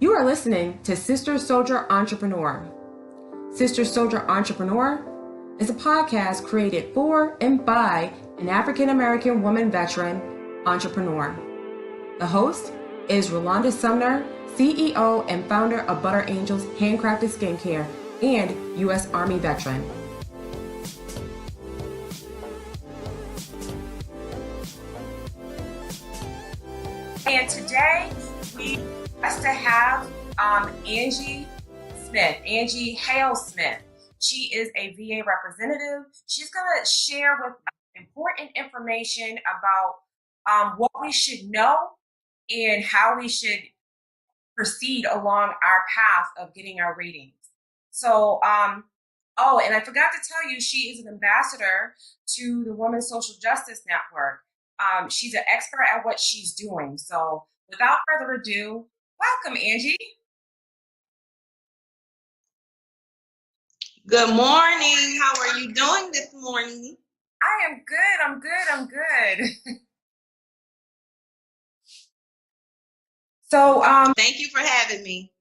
You are listening to Sister Soldier Entrepreneur. Sister Soldier Entrepreneur is a podcast created for and by an African American woman veteran entrepreneur. The host is Rolande Sumner, CEO and founder of Butter Angels Handcrafted Skincare and U.S. Army veteran. And today we us to have Angie Hale-Smith. She is a VA representative. She's going to share with us important information about what we should know and how we should proceed along our path of getting our ratings. So, and I forgot to tell you, she is an ambassador to the Women's Social Justice Network. She's an expert at what she's doing. So without further ado, welcome, Angie. Good morning. How are you doing this morning? I am good. I'm good. So, thank you for having me.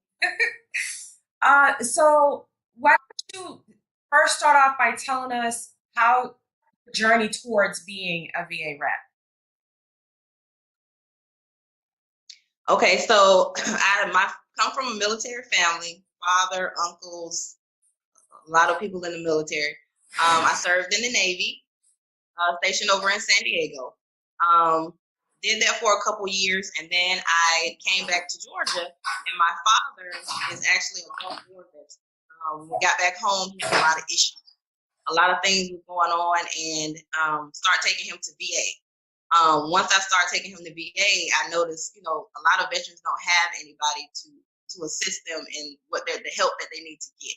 So why don't you first start off by telling us how the journey towards being a VA rep? Okay, so I come from a military family, father, uncles, a lot of people in the military. I served in the Navy, stationed over in San Diego. Did that for a couple years, and then I came back to Georgia, and my father is actually a Gulf War veteran. When we got back home, he had a lot of issues. A lot of things were going on, and started taking him to VA. Once I started taking him to VA, I noticed, a lot of veterans don't have anybody to assist them in the help that they need to get.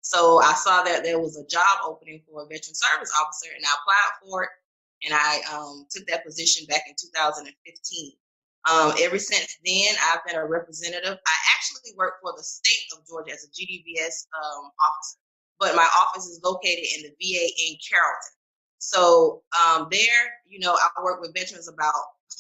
So I saw that there was a job opening for a veteran service officer, and I applied for it, and I took that position back in 2015. Ever since then, I've been a representative. I actually work for the state of Georgia as a GDVS officer, but my office is located in the VA in Carrollton. So there, I work with veterans about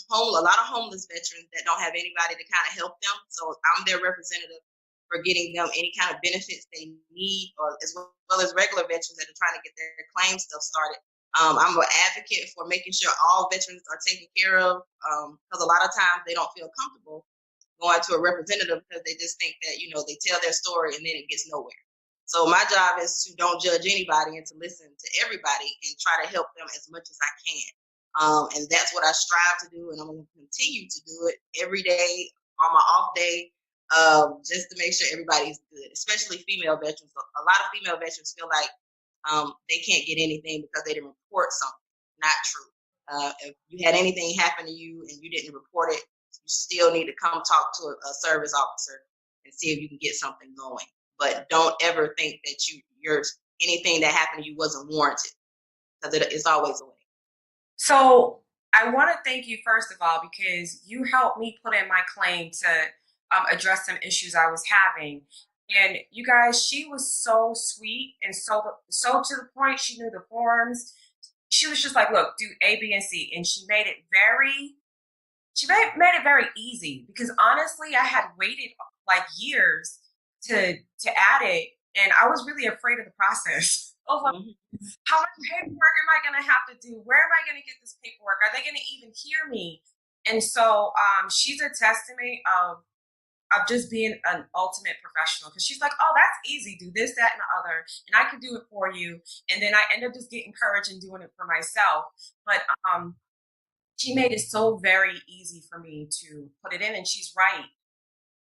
a lot of homeless veterans that don't have anybody to kind of help them. So I'm their representative for getting them any kind of benefits they need, or as well as regular veterans that are trying to get their claim stuff started. I'm an advocate for making sure all veterans are taken care of, because a lot of times they don't feel comfortable going to a representative because they just think that, they tell their story and then it gets nowhere. So my job is to don't judge anybody and to listen to everybody and try to help them as much as I can. And that's what I strive to do, and I'm going to continue to do it every day on my off day, just to make sure everybody's good, especially female veterans. A lot of female veterans feel like they can't get anything because they didn't report something. Not true. If you had anything happen to you and you didn't report it, you still need to come talk to a service officer and see if you can get something going. But don't ever think that your anything that happened to you wasn't warranted, because it's always a way. So I want to thank you, first of all, because you helped me put in my claim to address some issues I was having. And you guys, she was so sweet and so to the point. She knew the forms. She was just like, look, do A, B, and C. And she made it very easy, because honestly, I had waited like years to add it, and I was really afraid of the process. I was like, how much paperwork am I going to have to do? Where am I going to get this paperwork? Are they going to even hear me? And so she's a testament of just being an ultimate professional, because she's like, oh, that's easy. Do this, that, and the other, and I can do it for you. And then I end up just getting courage and doing it for myself. But she made it so very easy for me to put it in, and she's right.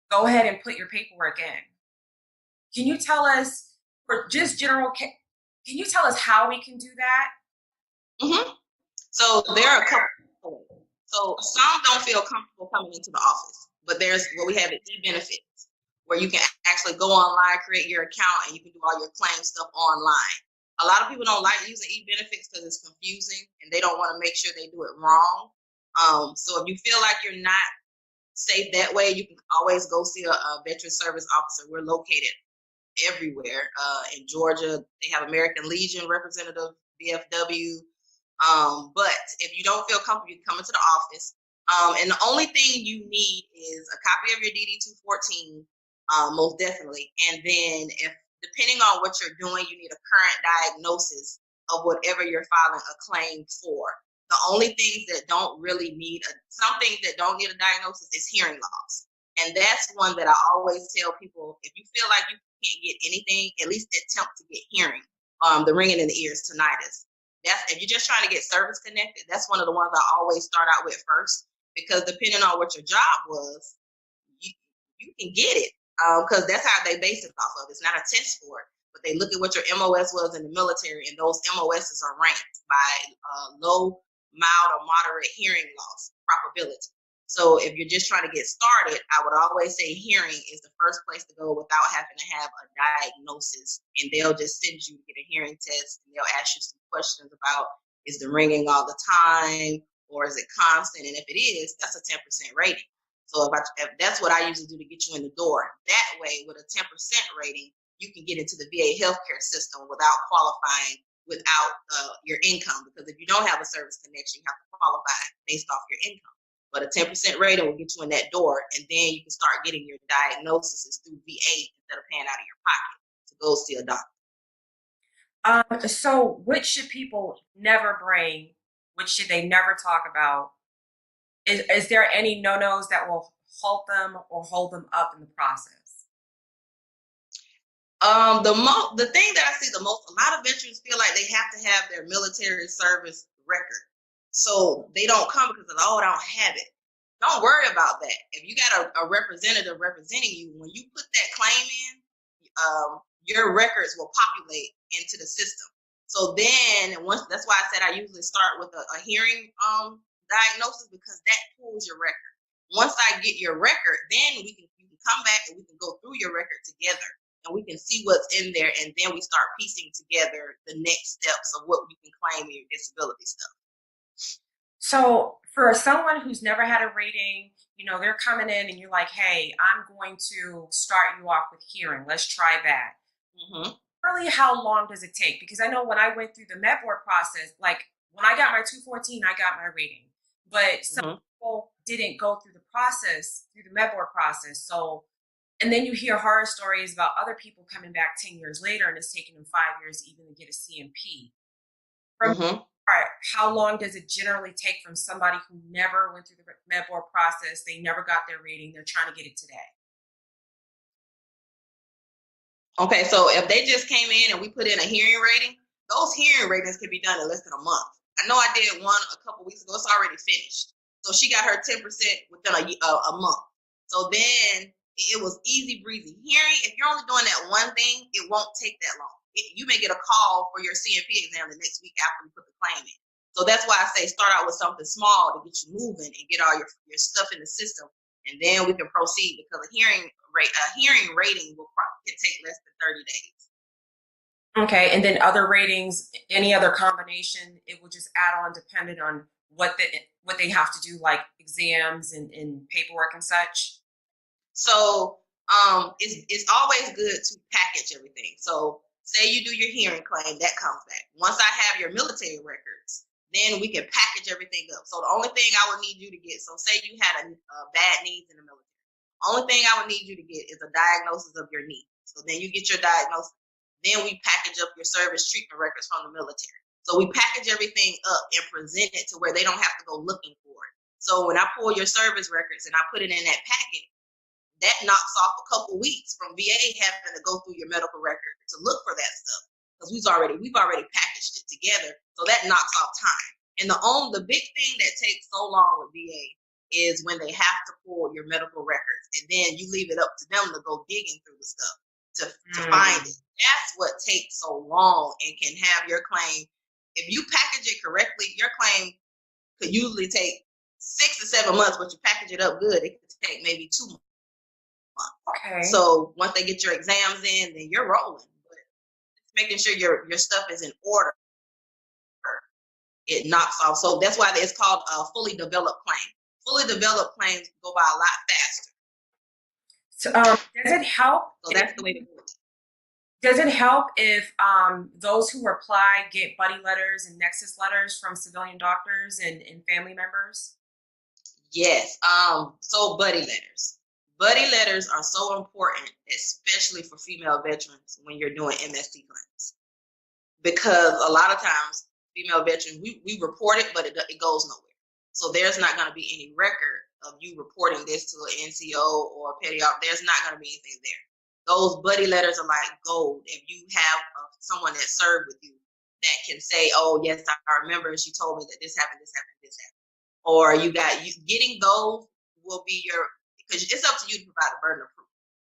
Go ahead and put your paperwork in. Can you tell us, for just general, can you tell us how we can do that? Mm-hmm. So there are a couple. So some don't feel comfortable coming into the office, but there's what we have at e-benefits, where you can actually go online, create your account, and you can do all your claim stuff online. A lot of people don't like using e-benefits because it's confusing, and they don't want to make sure they do it wrong. So if you feel like you're not safe that way, you can always go see a veteran service officer. We're located everywhere. In Georgia, they have American Legion representative, VFW. But if you don't feel comfortable, you come into the office. And the only thing you need is a copy of your DD-214, most definitely. And then if, depending on what you're doing, you need a current diagnosis of whatever you're filing a claim for. The only things that don't really need some things that don't need a diagnosis is hearing loss. And that's one that I always tell people, if you feel like you can't get anything, at least attempt to get hearing. The ringing in the ears, tinnitus. If you're just trying to get service connected, that's one of the ones I always start out with first, because depending on what your job was, you can get it, because that's how they base it off of. It's not a test for it, but they look at what your MOS was in the military, and those MOSs are ranked by low, mild, or moderate hearing loss probability. So if you're just trying to get started, I would always say hearing is the first place to go without having to have a diagnosis. And they'll just send you to get a hearing test, and they'll ask you some questions about, is the ringing all the time, or is it constant? And if it is, that's a 10% rating. So if that's what I usually do to get you in the door. That way, with a 10% rating, you can get into the VA healthcare system without qualifying without your income. Because if you don't have a service connection, you have to qualify based off your income. But a 10% rating will get you in that door, and then you can start getting your diagnoses through VA instead of paying out of your pocket to go see a doctor. So what should people never bring? What should they never talk about? Is there any no-nos that will halt them or hold them up in the process? The thing that I see the most, a lot of veterans feel like they have to have their military service record. So they don't come because of, oh, I don't have it. Don't worry about that. If you got a representative representing you, when you put that claim in, your records will populate into the system. So then, that's why I said I usually start with a hearing diagnosis, because that pulls your record. Once I get your record, then you can come back and we can go through your record together, and we can see what's in there, and then we start piecing together the next steps of what you can claim in your disability stuff. So for someone who's never had a rating, they're coming in and you're like, hey, I'm going to start you off with hearing. Let's try that. Mm-hmm. Really, how long does it take? Because I know when I went through the med board process, like when I got my 214, I got my rating. But some people didn't go through the process, through the med board process. So, and then you hear horror stories about other people coming back 10 years later, and it's taking them 5 years even to get a CMP. How long does it generally take from somebody who never went through the med board process, they never got their rating, they're trying to get it today? Okay, so if they just came in and we put in a hearing rating, those hearing ratings can be done in less than a month. I know I did one a couple weeks ago. It's already finished. So she got her 10% within a month. So then it was easy breezy. Hearing, if you're only doing that one thing, it won't take that long. You may get a call for your CMP exam the next week after we put the claim in. So that's why I say start out with something small to get you moving and get all your stuff in the system, and then we can proceed, because a hearing rating can take less than 30 days. Okay, and then other ratings, any other combination, it will just add on depending on what they have to do, like exams and paperwork and such. So it's always good to package everything. So say you do your hearing claim, that comes back. Once I have your military records, then we can package everything up. So the only thing I would need you to get, so say you had a bad knees in the military. Only thing I would need you to get is a diagnosis of your knee. So then you get your diagnosis. Then we package up your service treatment records from the military. So we package everything up and present it to where they don't have to go looking for it. So when I pull your service records and I put it in that packet, that knocks off a couple weeks from VA having to go through your medical record to look for that stuff, because we've already packaged it together. So that knocks off time. And the big thing that takes so long with VA is when they have to pull your medical records, and then you leave it up to them to go digging through the stuff to find it. That's what takes so long and can have your claim. If you package it correctly, your claim could usually take 6 to 7 months, but you package it up good, it could take maybe 2 months. Okay. So once they get your exams in, then you're rolling. But it's making sure your stuff is in order. It knocks off. So that's why it's called a fully developed claim. Fully developed claims go by a lot faster. So does it help? So that's the way to do it. Does it help if those who apply get buddy letters and nexus letters from civilian doctors and family members? Yes. So buddy letters. Buddy letters are so important, especially for female veterans when you're doing MST claims. Because a lot of times, female veterans, we report it, but it goes nowhere. So there's not going to be any record of you reporting this to an NCO or petty op. There's not going to be anything there. Those buddy letters are like gold. If you have someone that served with you that can say, oh, yes, I remember she told me that this happened, this happened, this happened. Or getting those will be because it's up to you to provide a burden of proof.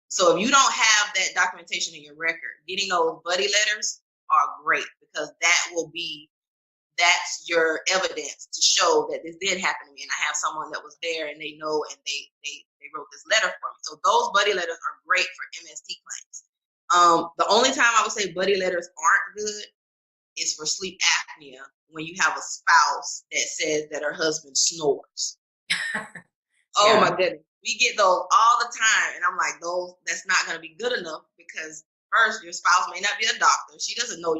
So if you don't have that documentation in your record, getting those buddy letters are great because that's your evidence to show that this did happen to me, and I have someone that was there and they know, and they wrote this letter for me. So those buddy letters are great for MST claims. The only time I would say buddy letters aren't good is for sleep apnea when you have a spouse that says that her husband snores. Oh my goodness. We get those all the time, and I'm like, that's not going to be good enough because first, your spouse may not be a doctor. She doesn't know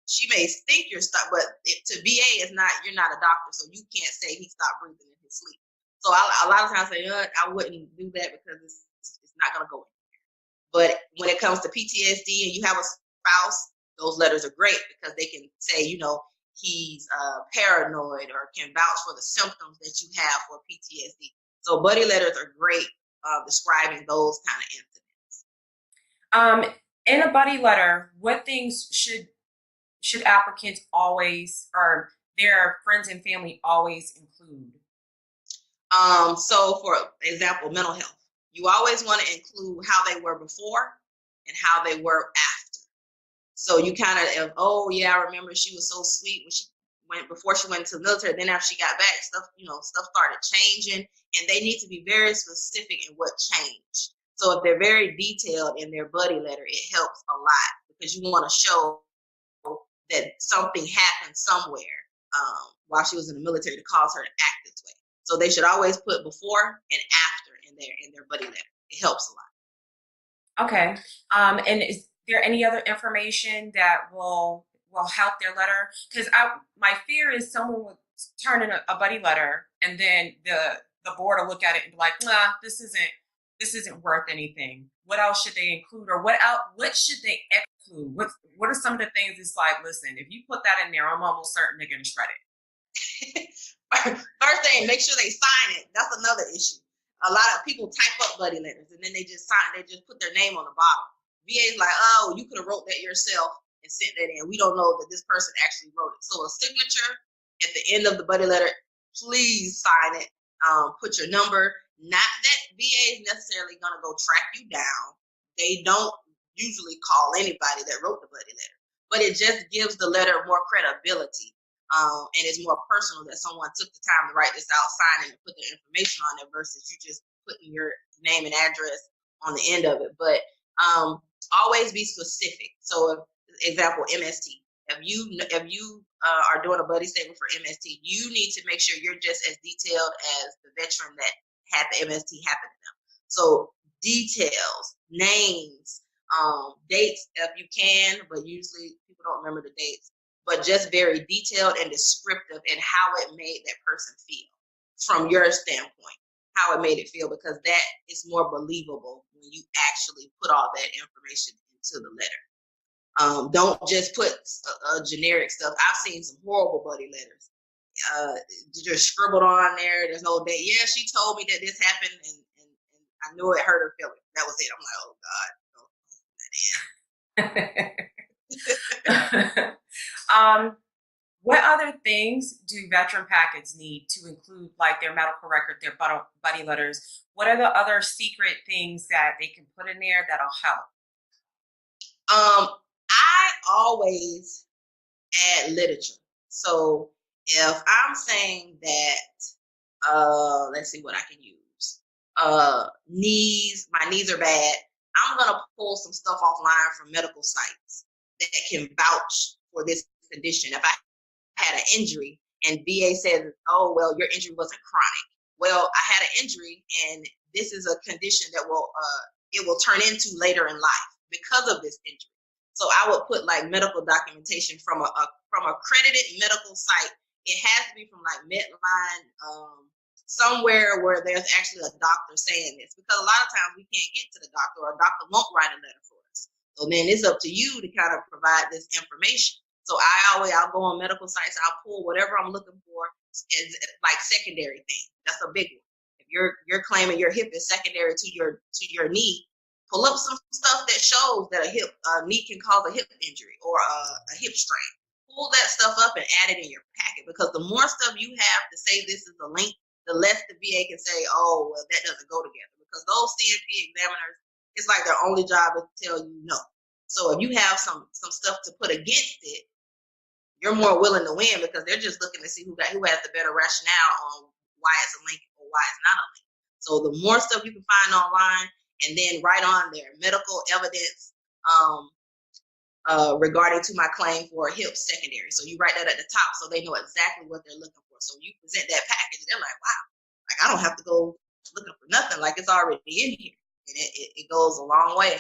she may think you're stuck, but to VA is not, you're not a doctor, so you can't say he stopped breathing in his sleep. So a lot of times I say, I wouldn't do that because it's not going to go anywhere. But when it comes to PTSD and you have a spouse, those letters are great because they can say, he's paranoid or can vouch for the symptoms that you have for PTSD. So buddy letters are great describing those kind of incidents. In a buddy letter, what things should applicants always, or their friends and family always include? So for example, mental health. You always want to include how they were before and how they were after. So you kind of, oh yeah, I remember she was so sweet before she went into the military. Then after she got back, stuff started changing, and they need to be very specific in what changed. So if they're very detailed in their buddy letter, it helps a lot because you want to show that something happened somewhere while she was in the military to cause her to act this way. So they should always put before and after in their buddy letter. It helps a lot. Okay. And is there any other information that will help their letter? Because my fear is someone would turn in a buddy letter and then the board will look at it and be like, nah, this isn't worth anything. What else should they include, or what should they exclude? What are some of the things it's like, listen, if you put that in there, I'm almost certain they're going to shred it. First thing, make sure they sign it. That's another issue. A lot of people type up buddy letters and then they just put their name on the bottom. VA's like, oh, you could have wrote that yourself and sent that in. We don't know that this person actually wrote it. So a signature at the end of the buddy letter, please sign it. Put your number. Not that VA is necessarily going to go track you down. They don't usually call anybody that wrote the buddy letter, but it just gives the letter more credibility. And it's more personal that someone took the time to write this out, sign it, and put their information on it versus you just putting your name and address on the end of it. But always be specific. So, example, MST. If you are doing a buddy statement for MST, you need to make sure you're just as detailed as the veteran that had the MST happen to them. So details, names, dates if you can, but usually people don't remember the dates. But just very detailed and descriptive in how it made that person feel from your standpoint, how it made it feel, because that is more believable when you actually put all that information into the letter. Don't just put generic stuff. I've seen some horrible buddy letters. Just scribbled on there. There's no date. Yeah, she told me that this happened, and I knew it hurt her feelings. That was it. I'm like, oh God. What other things do veteran packets need to include, like their medical record, their buddy letters? What are the other secret things that they can put in there that'll help? I always add literature. So if I'm saying that, let's see what I can use. My knees are bad. I'm going to pull some stuff offline from medical sites that can vouch for this condition. If I had an injury and VA says, oh, well, your injury wasn't chronic. Well, I had an injury and this is a condition that it will turn into later in life because of this injury. So I would put like medical documentation from a accredited medical site. It has to be from like Medline, somewhere where there's actually a doctor saying this, because a lot of times we can't get to the doctor, or a doctor won't write a letter for us. So then it's up to you to kind of provide this information. So I'll go on medical sites, I'll pull whatever I'm looking for as like secondary thing. That's a big one. If you're claiming your hip is secondary to your knee, pull up some stuff that shows that a knee can cause a hip injury or a hip strain. Pull that stuff up and add it in your packet, because the more stuff you have to say this is a link, the less the VA can say, oh, well, that doesn't go together. Because those CNP examiners, it's like their only job is to tell you no. So if you have some stuff to put against it, you're more willing to win, because they're just looking to see who has the better rationale on why it's a link or why it's not a link. So the more stuff you can find online, and then right on there, medical evidence regarding to my claim for a hip secondary. So you write that at the top so they know exactly what they're looking for. So you present that package, they're like, wow, like I don't have to go looking for nothing, like it's already in here. And it goes a long way.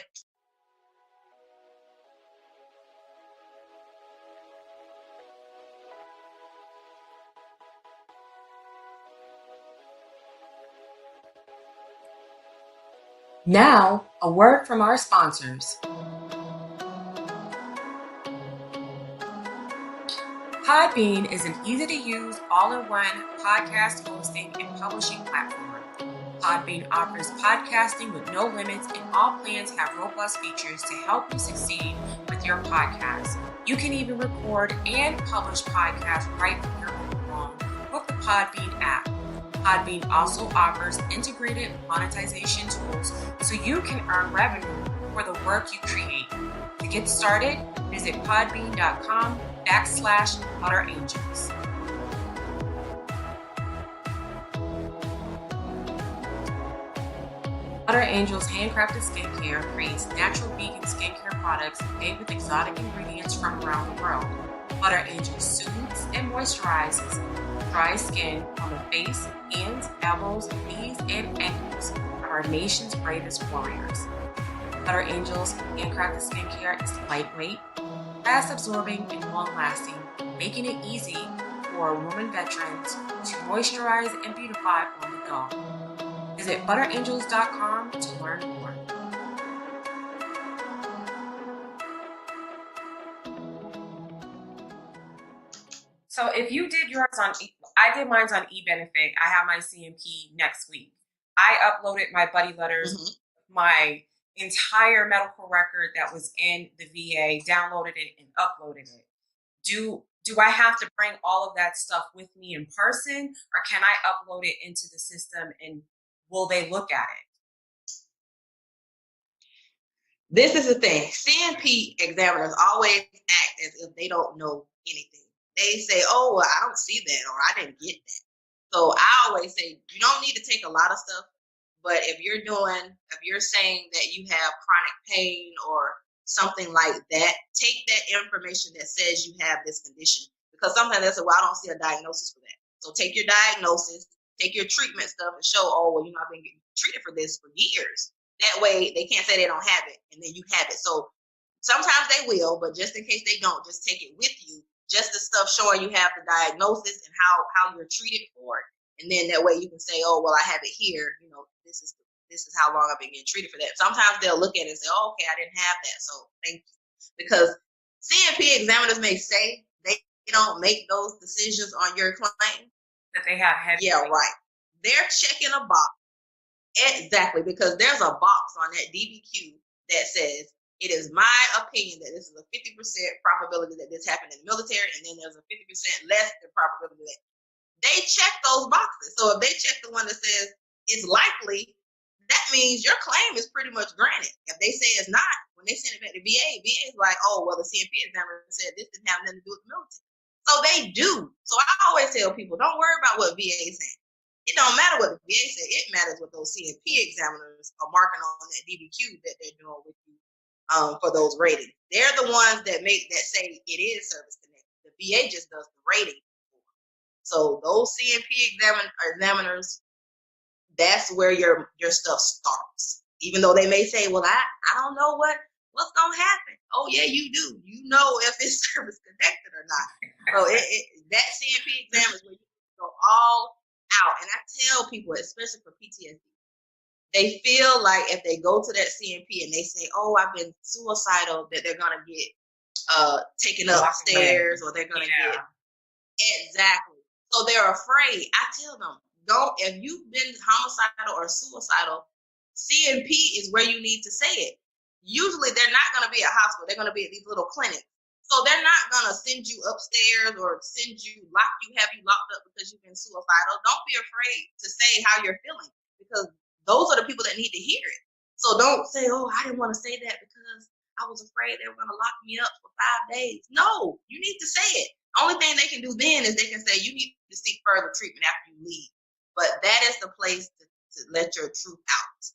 Now, a word from our sponsors. Podbean is an easy-to-use, all-in-one podcast hosting and publishing platform. Podbean offers podcasting with no limits, and all plans have robust features to help you succeed with your podcast. You can even record and publish podcasts right from your own phone with the Podbean app. Podbean also offers integrated monetization tools so you can earn revenue for the work you create. To get started, visit podbean.com/ButterAngels. Butter Angels handcrafted skincare creates natural vegan skincare products made with exotic ingredients from around the world. Butter Angels soothes and moisturizes dry skin on the face, hands, elbows, knees, and ankles of our nation's bravest warriors. Butter Angels handcrafted skincare is lightweight, fast-absorbing, and long-lasting, making it easy for women veterans to moisturize and beautify on the go. Visit ButterAngels.com to learn more. So if you did yours I did mine on eBenefit. I have my CMP next week. I uploaded my buddy letters, my entire medical record that was in the VA, downloaded it and uploaded it. Do I have to bring all of that stuff with me in person, or can I upload it into the system and will they look at it? This is the thing. CNP examiners always act as if they don't know anything. They say, oh, well, I don't see that, or I didn't get that. So I always say, you don't need to take a lot of stuff, but if you're saying that you have chronic pain or something like that, take that information that says you have this condition, because sometimes they say, well, I don't see a diagnosis for that. So take your diagnosis, take your treatment stuff, and show, oh, well, I've been getting treated for this for years. That way they can't say they don't have it, and then you have it. So sometimes they will, but just in case they don't, just take it with you. Just the stuff showing you have the diagnosis and how you're treated for it. And then that way you can say, oh, well, I have it here. This is how long I've been getting treated for that. Sometimes they'll look at it and say, oh, okay, I didn't have that. So thank you. Because CNP examiners may say they don't make those decisions on your claim. That they have heavy. Yeah, right. They're checking a box. Exactly, because there's a box on that DBQ that says, it is my opinion that this is a 50% probability that this happened in the military, and then there's a 50% less than probability that they check those boxes. So if they check the one that says it's likely, that means your claim is pretty much granted. If they say it's not, when they send it back to VA is like, oh, well, the CNP examiner said this didn't have nothing to do with the military. So they do. So I always tell people, don't worry about what VA is saying. It don't matter what the VA said. It matters what those CNP examiners are marking on that DBQ that they're doing with you. For those ratings, they're the ones that say it is service connected. The VA just does the rating. So those CNP examiners, that's where your stuff starts. Even though they may say, well, I don't know what's gonna happen. Oh yeah, you do. You know if it's service connected or not. So that CNP exam is where you go all out. And I tell people, especially for PTSD, they feel like if they go to that CMP and they say, "Oh, I've been suicidal," that they're gonna get taken upstairs or they're gonna get exactly. So they're afraid. I tell them, don't. If you've been homicidal or suicidal, CMP is where you need to say it. Usually, they're not gonna be at hospital. They're gonna be at these little clinics. So they're not gonna send you upstairs or have you locked up because you've been suicidal. Don't be afraid to say how you're feeling because those are the people that need to hear it. So don't say, "Oh, I didn't want to say that because I was afraid they were gonna lock me up for 5 days." No, you need to say it. Only thing they can do then is they can say you need to seek further treatment after you leave. But that is the place to let your truth out.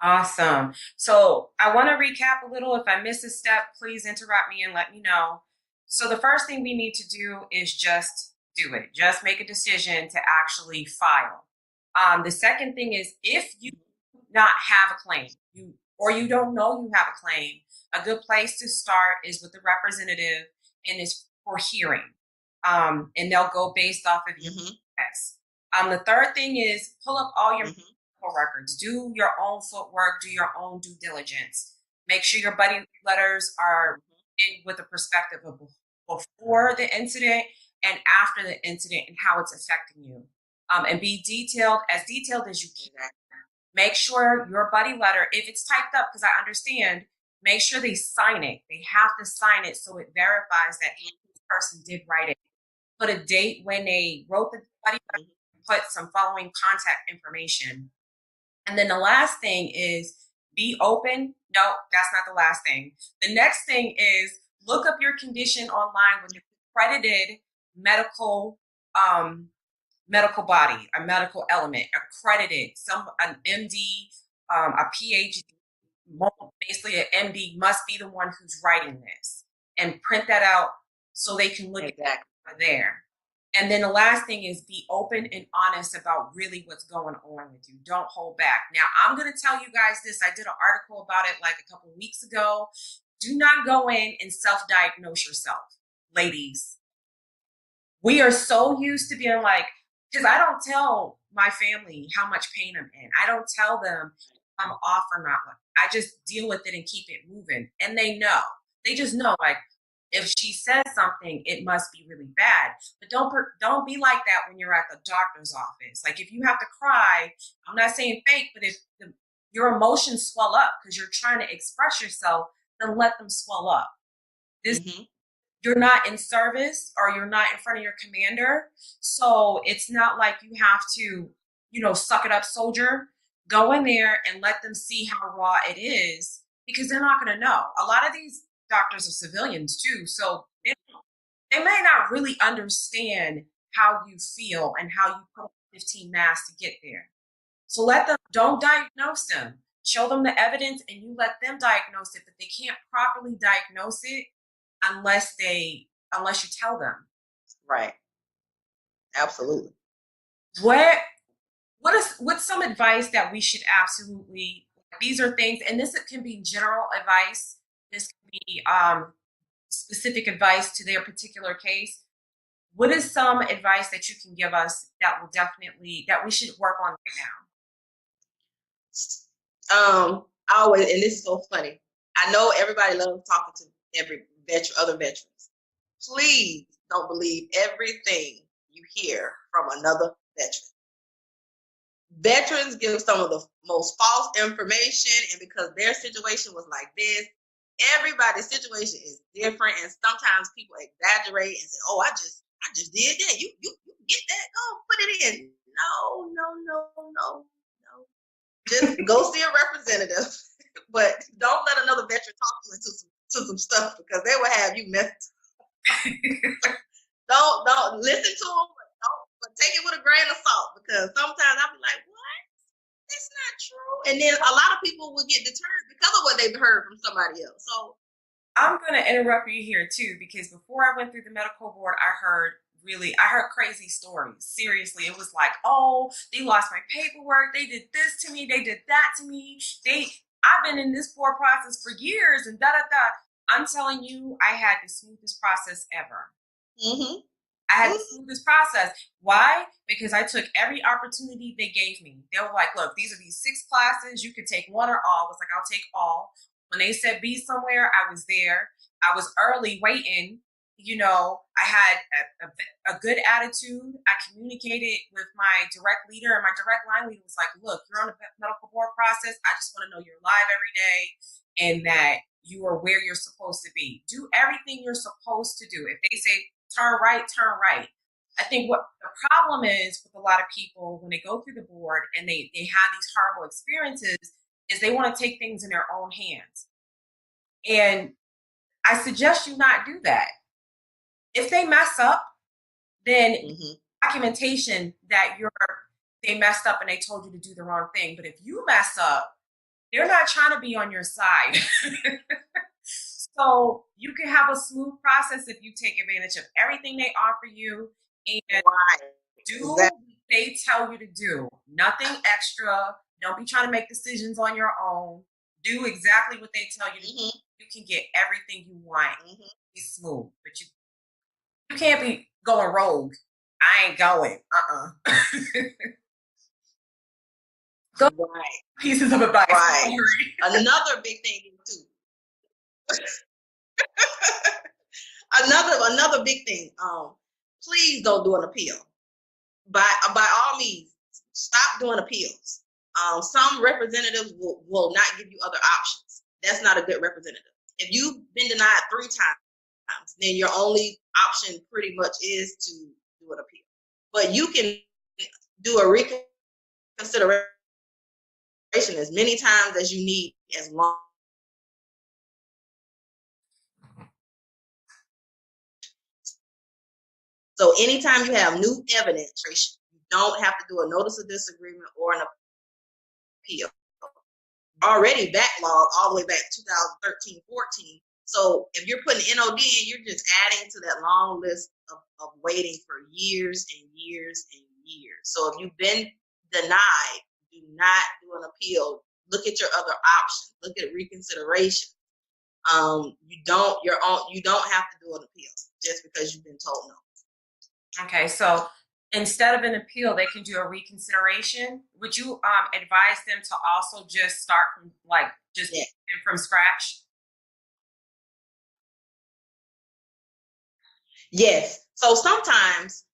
Awesome. So I want to recap a little. If I miss a step, please interrupt me and let me know. So the first thing we need to do is just do it. Just make a decision to actually file. The second thing is if you do not have a claim, or you don't know you have a claim, a good place to start is with the representative and is for hearing. And they'll go based off of your tests. The third thing is pull up all your records. Do your own footwork. Do your own due diligence. Make sure your buddy letters are in with a perspective of before the incident and after the incident and how it's affecting you. And be detailed as you can. Make sure your buddy letter, if it's typed up, because I understand, make sure they sign it. They have to sign it so it verifies that this person did write it. Put a date when they wrote the buddy letter, put some following contact information. And then the last thing is be open. No, that's not the last thing. The next thing is look up your condition online with an accredited medical body, a medical element, accredited, an MD, a PhD, basically an MD must be the one who's writing this, and print that out so they can look at that there. And then the last thing is be open and honest about really what's going on with you. Don't hold back. Now, I'm going to tell you guys this. I did an article about it like a couple of weeks ago. Do not go in and self-diagnose yourself, ladies. We are so used to being like, because I don't tell my family how much pain I'm in. I don't tell them I'm off or not. I just deal with it and keep it moving. And they know. They just know, like, if she says something, it must be really bad. But don't be like that when you're at the doctor's office. Like if you have to cry, I'm not saying fake, but if your emotions swell up because you're trying to express yourself, then let them swell up. You're not in service or you're not in front of your commander. So it's not like you have to, suck it up, soldier. Go in there and let them see how raw it is because they're not going to know. A lot of these doctors are civilians too, so they may not really understand how you feel and how you put 15 masks to get there. So don't diagnose them. Show them the evidence and you let them diagnose it, but they can't properly diagnose it unless you tell them. Right. Absolutely. What's some advice that we should absolutely, these are things, and this can be general advice. This can be specific advice to their particular case. What is some advice that you can give us that we should work on right now? Always, and this is so funny. I know everybody loves talking to other veterans. Please don't believe everything you hear from another veteran. Veterans give some of the most false information, and because their situation was like this, everybody's situation is different, and sometimes people exaggerate and say, "Oh, I just did that. You get that? Go put it in." No. Just go see a representative, but don't let another veteran talk you into some stuff because they will have you messed. Don't listen to them, but take it with a grain of salt because sometimes I'll be like, "What? That's not true." And then a lot of people will get deterred because of what they've heard from somebody else. So I'm going to interrupt you here too, because before I went through the medical board, I heard crazy stories. Seriously, it was like, "Oh, they lost my paperwork. They did this to me. They did that to me. I've been in this board process for years and da da da." I'm telling you, I had the smoothest process ever. I had the smoothest process. Why? Because I took every opportunity they gave me. They were like, look, these are these 6 classes. You could take one or all. I was like, I'll take all. When they said be somewhere, I was there. I was early waiting. I had a good attitude. I communicated with my direct leader, and my direct line leader was like, look, you're on the medical board process. I just want to know you're live every day and that you are where you're supposed to be. Do everything you're supposed to do. If they say turn right, turn right. I think what the problem is with a lot of people when they go through the board and they have these horrible experiences is they want to take things in their own hands. And I suggest you not do that. If they mess up, then documentation that they messed up and they told you to do the wrong thing. But if you mess up, they're not trying to be on your side. So you can have a smooth process if you take advantage of everything they offer you and do what they tell you to do. Nothing extra. Don't be trying to make decisions on your own. Do exactly what they tell you to do. You can get everything you want. Be smooth. But you can't be going rogue. I ain't going. Go pieces of advice. Right. Another big thing too. Another big thing. Please don't do an appeal. By all means, stop doing appeals. Some representatives will not give you other options. That's not a good representative. If you've been denied 3 times, then your only option pretty much is to do an appeal. But you can do a reconsideration as many times as you need, as long. So anytime you have new evidence, you don't have to do a notice of disagreement or an appeal. Already backlogged all the way back 2013, 14. So if you're putting NOD in, you're just adding to that long list of waiting for years and years and years. So if you've been denied, do not do an appeal. Look at your other options. Look at reconsideration. You don't have to do an appeal just because you've been told no. Okay, so instead of an appeal, they can do a reconsideration. Would you advise them to also just start from from scratch? Yes. So sometimes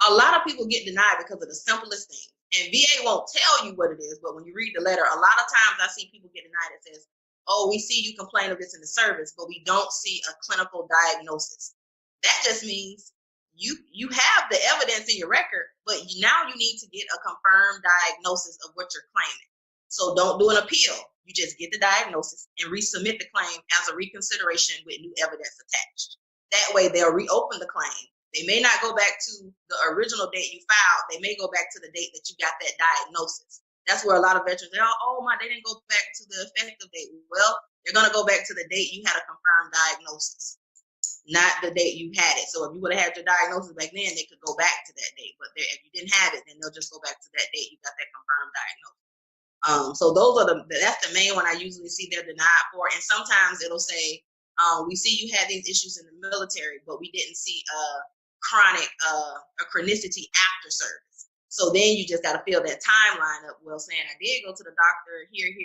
a lot of people get denied because of the simplest thing. And VA won't tell you what it is, but when you read the letter, a lot of times I see people get denied. It says, oh, we see you complain of this in the service, but we don't see a clinical diagnosis. That just means you have the evidence in your record, but now you need to get a confirmed diagnosis of what you're claiming. So don't do an appeal. You just get the diagnosis and resubmit the claim as a reconsideration with new evidence attached. That way they'll reopen the claim. They may not go back to the original date you filed. They may go back to the date that you got that diagnosis. That's where a lot of veterans say, they didn't go back to the effective date. Well, they're going to go back to the date you had a confirmed diagnosis, not the date you had it. So if you would have had your diagnosis back then, they could go back to that date. But if you didn't have it, then they'll just go back to that date you got that confirmed diagnosis. So that's the main one I usually see they're denied for. And sometimes it'll say, we see you had these issues in the military, but we didn't see chronic chronicity after service. So then you just got to fill that timeline up. Well, saying I did go to the doctor here, and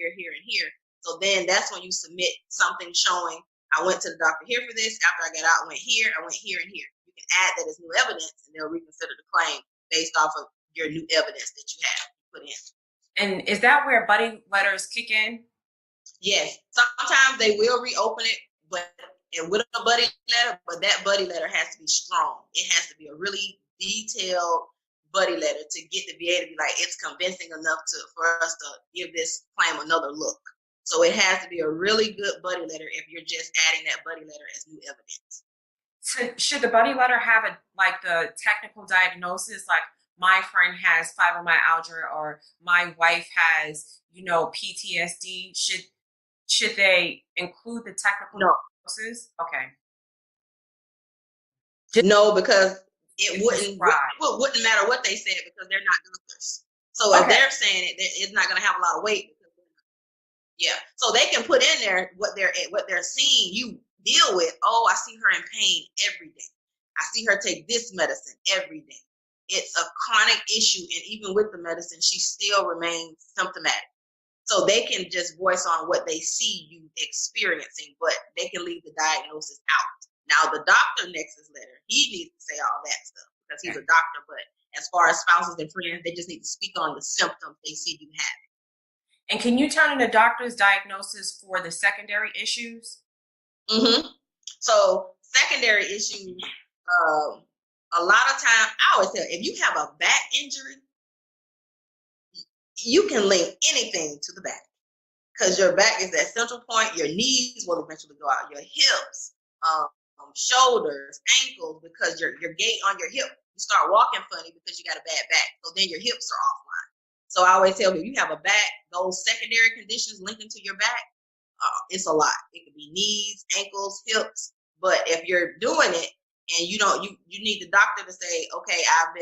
here. So then that's when you submit something showing I went to the doctor here for this. After I got out, I went here, and here. You can add that as new evidence, and they'll reconsider the claim based off of your new evidence that you have put in. And is that where buddy letters kick in? Yes. Sometimes they will reopen it, and with a buddy letter, but that buddy letter has to be strong. It has to be a really detailed buddy letter to get the VA to be like, it's convincing enough for us to give this claim another look. So it has to be a really good buddy letter if you're just adding that buddy letter as new evidence. So should the buddy letter have the technical diagnosis, like my friend has fibromyalgia or my wife has, PTSD? Should they include the technical diagnosis? Okay. No, because it wouldn't matter what they said because they're not doctors. So if they're saying it, it's not going to have a lot of weight. Yeah. So they can put in there what they're seeing you deal with. Oh, I see her in pain every day. I see her take this medicine every day. It's a chronic issue, and even with the medicine, she still remains symptomatic. So they can just voice on what they see you experiencing, but they can leave the diagnosis out. Now, the doctor nexus letter, he needs to say all that stuff because he's a doctor, but as far as spouses and friends, they just need to speak on the symptoms they see you having. And can you turn in a doctor's diagnosis for the secondary issues? Mm-hmm. So secondary issues, a lot of time, I always tell, if you have a back injury, you can link anything to the back because your back is that central point. Your knees will eventually go out, your hips, shoulders, ankles, because your gait on your hip, you start walking funny because you got a bad back. So then your hips are offline. So I always tell people, you have a back, those secondary conditions linking to your back, it's a lot. It could be knees, ankles, hips. But if you're doing it and you need the doctor to say, okay, I've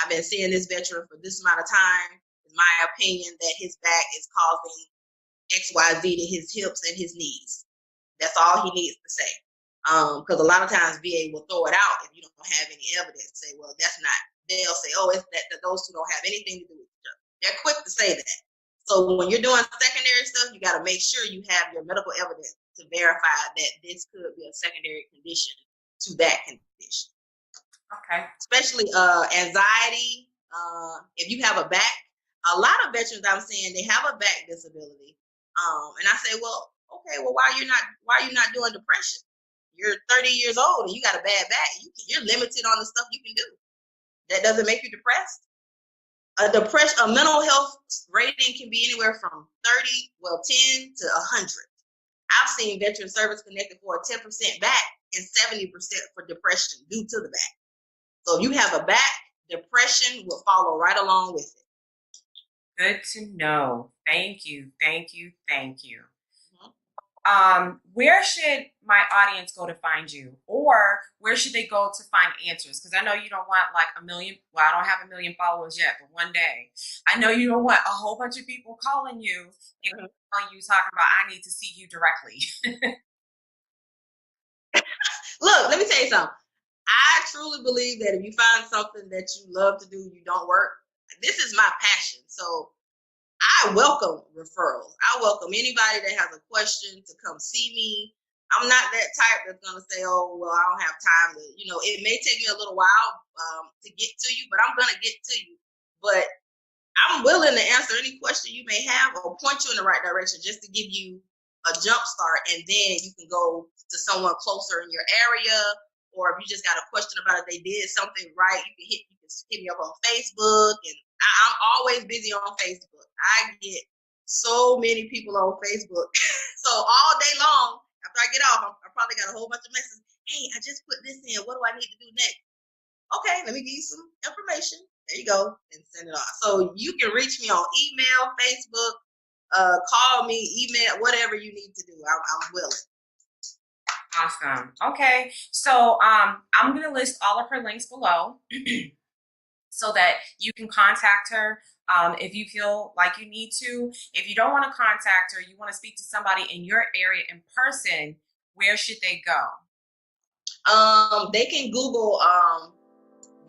been seeing this veteran for this amount of time. It's my opinion that his back is causing XYZ to his hips and his knees. That's all he needs to say. Because a lot of times VA will throw it out if you don't have any evidence. Say, well, that's not. They'll say, oh, it's that those two don't have anything to do with each other. They're quick to say that. So when you're doing secondary stuff, you got to make sure you have your medical evidence to verify that this could be a secondary condition to that condition. Okay. Especially anxiety. If you have a back, a lot of veterans I'm seeing, they have a back disability. And I say, well, okay, well, why are you not doing depression? You're 30 years old and you got a bad back. You're limited on the stuff you can do. That doesn't make you depressed. A mental health rating can be anywhere from 10 to 100. I've seen veteran service connected for a 10% back and 70% for depression due to the back. So if you have a back, depression will follow right along with it. Good to know. Thank you. Where should my audience go to find you, or where should they go to find answers? Because I know you don't want like 1 million. Well, I don't have 1 million followers yet, but one day I know you don't want a whole bunch of people calling you and calling you talking about I need to see you directly. Look, let me tell you something. I truly believe that if you find something that you love to do, you don't work. This is my passion. So I welcome referrals. I welcome anybody that has a question to come see me. I'm not that type that's going to say, oh, well, I don't have time to, it may take me a little while to get to you, but I'm going to get to you. But I'm willing to answer any question you may have or point you in the right direction just to give you a jump start. And then you can go to someone closer in your area. Or if you just got a question about if they did something right, you can hit me up on Facebook. And I'm always busy on Facebook. I get so many people on Facebook. So all day long, after I get off, I probably got a whole bunch of messages. Hey, I just put this in. What do I need to do next? Okay, let me give you some information. There you go. And send it off. So you can reach me on email, Facebook, call me, email, whatever you need to do. I'm willing. Awesome. Okay. So I'm going to list all of her links below so that you can contact her if you feel like you need to. If you don't want to contact her, you want to speak to somebody in your area in person, where should they go? They can Google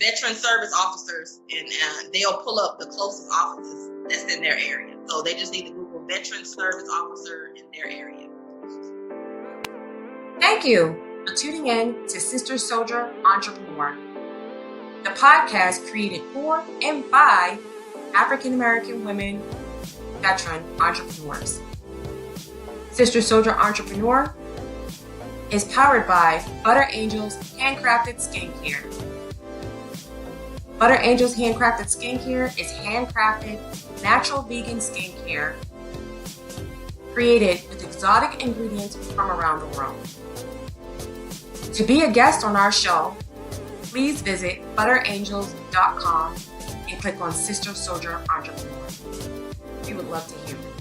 veteran service officers and they'll pull up the closest offices that's in their area. So they just need to Google veteran service officer in their area. Thank you for tuning in to Sister Soldier Entrepreneur, the podcast created for and by African American women veteran entrepreneurs. Sister Soldier Entrepreneur is powered by Butter Angels Handcrafted Skincare. Butter Angels Handcrafted Skincare is handcrafted, natural vegan skincare created with exotic ingredients from around the world. To be a guest on our show, please visit butterangels.com and click on Sister Soldier Entrepreneur. We would love to hear from you.